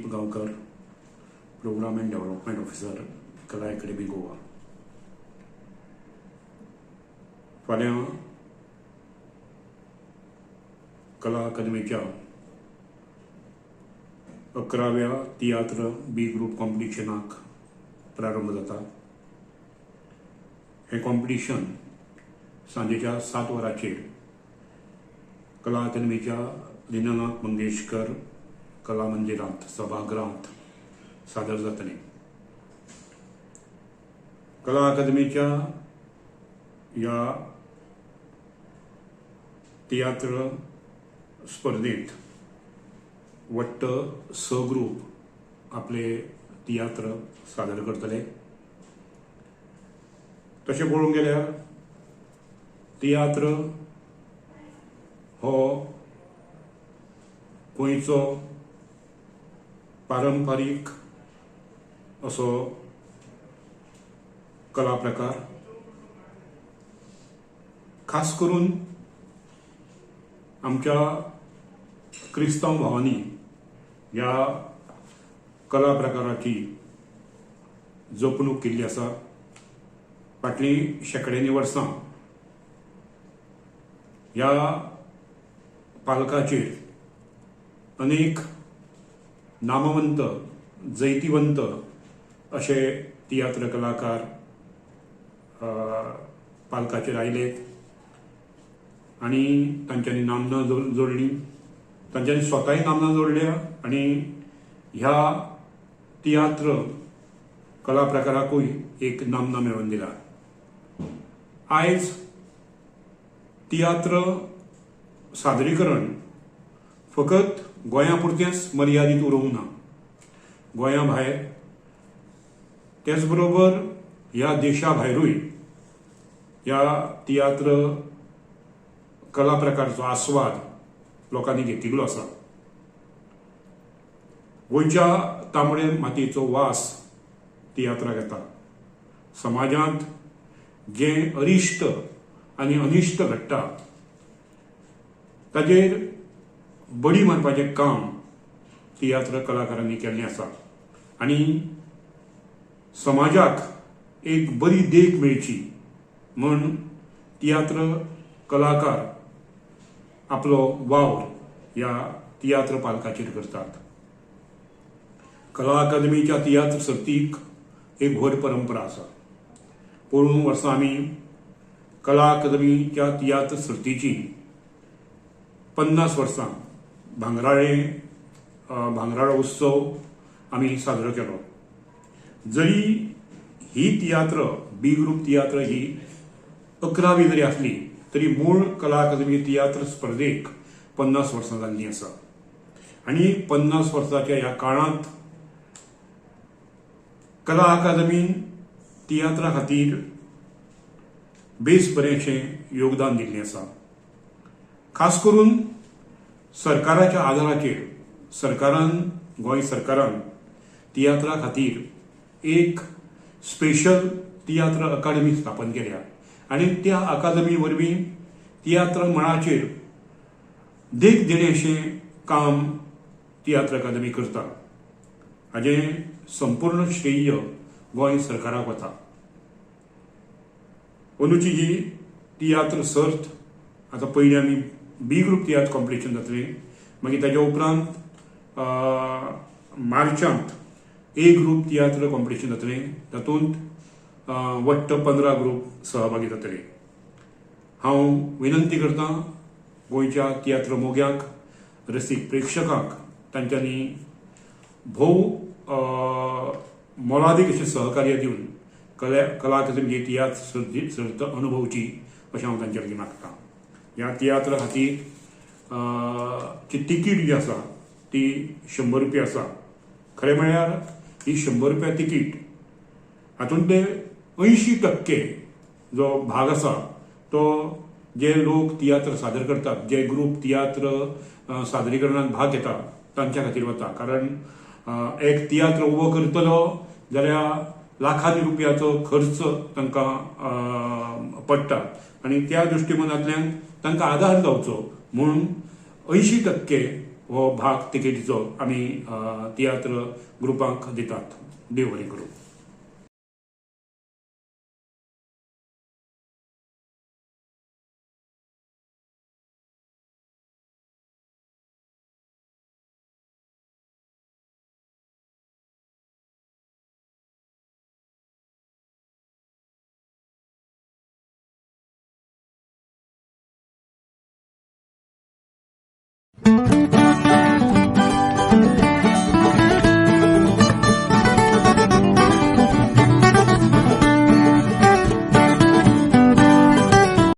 Gaonkar, program and development officer, Kala academy Goa. फाल्यां कला अकादमीच्या 11व्या तियात्र बी ग्रुप कॉम्पिटिशनाक प्रारंभ जाता. हे कॉम्पिटिशन सांजेच्या 7 वरांचेर कला अकादमीच्या दीनानाथ मंगेशकर कला मंदिरांत सभागृहांत सादर जातले. कला अकादमीच्या ह्या तियात्र स्पर्धेंत वट्ट 6 ग्रुप आपले तियात्र सादर करतले. तशें पळोवंक गेल्यार तियात्र हो गोंयचो पारंपारीक असो कला प्रकार. खास करून आमच्या क्रिस्तांव भावांनी ह्या कला प्रकाराची जपणूक केल्ली आसा. फाटलीं शेकड्यांनी वर्सां ह्या पालकाचेर अनेक नामवंत जैतिवंत अशे तियात्र कलाकार पालकाचेर आयलेत आनी तांच्यांनी नामनां जोडलीं. तांच्यांनी स्वताय नामनां जोडल्या आनी ह्या तियात्र कला प्रकाराकूय एक नामना मेळोवन दिला. आयज तियात्र सादरीकरण फकत गोंया पुरतेंच मर्यादीत उरूंक ना. गोंया भायर तेच बरोबर ह्या देशा भायरूय ह्या तियात्र कला प्रकारचो आस्वाद लोकांनी घेतिल्लो आसा. गोंयच्या तांबडे मातयेचो वास तियात्राक येता. समाजांत जे अरिश्ट आनी अनिश्ट घडटा ताजेर बडी मारपाचें काम तियात्र कलाकारांनी केल्लें आसा आनी समाजाक एक बरी देख मेळची म्हूण तियात्र कलाकार आपलो वावर ह्या तियात्र पालकाचेर करतात. कला अकादमीच्या तियात्र सर्तीक एक व्हड परंपरा आसा. पळोवन वर्सां आमी कला अकादमीच्या तियात्र सर्तीची 50 वर्सां भांगराळो उत्सव आमी साजरो केलो. जरी ही तियात्र बी ग्रुप तियात्र ही 11वी जरी आसली तरी मूळ कला अकादमी तियात्र स्पर्धेक 50 वर्सां जाल्लीं आसा. आनी 50 वर्सांच्या ह्या काळांत कला अकादमीन तियात्रा खातीर बेस बरेंशें योगदान दिल्लें आसा. खास करून सरकाराच्या आदाराचेर गोंय सरकारान तियात्रा खातीर एक स्पेशल तियात्र अकादमी स्थापन केल्या आनी त्या अकादमी वरवीं तियात्र मळाचेर देख दिणेशें काम तियात्र अकादमी करता. हाजें संपूर्ण श्रेय गोंय सरकाराक वता. अंदूची ही तियात्र सर्त आतां पयलीं आमी बी ग्रुप तियात्र कॉम्पिटिशन जातलें, मागीर ताच्या उपरांत मार्चांत ए ग्रुप तियात्र कॉम्पिटिशन जातलें. तातूंत वट्ट 15 ग्रुप सहभागी जातले. हांव विनंती करतां गोंयच्या तियात्र मोग्याक, रसीक प्रेक्षकांक तांच्यांनी भोव मोलादीक अशें सहकार्य दिवन कला अकादमीची तियात्र सर्त अनुभवची अशें हांव तांचे लागीं मागतां. ह्या तियात्रा खातीर जी तिकीट जी आसा ती 100 रुपया आसा. खरें म्हळ्यार ही 100 रुपया तिकीट हातूंतले 80% जो भाग आसा तो जे लोक तियात्र सादर करतात, जे ग्रुप तियात्र सादरीकरणांत भाग घेतात तांच्या खातीर वता. कारण एक तियात्र उबो करतलो जाल्यार लाखांनी रुपयाचो खर्च तांकां पडटा आनी त्या दृश्टिकोनांतल्यान तांकां आदार जावचो म्हणून 80% हो भाग तिकेटीचो आमी तियात्र ग्रुपांक दितात. देव बरें करूं.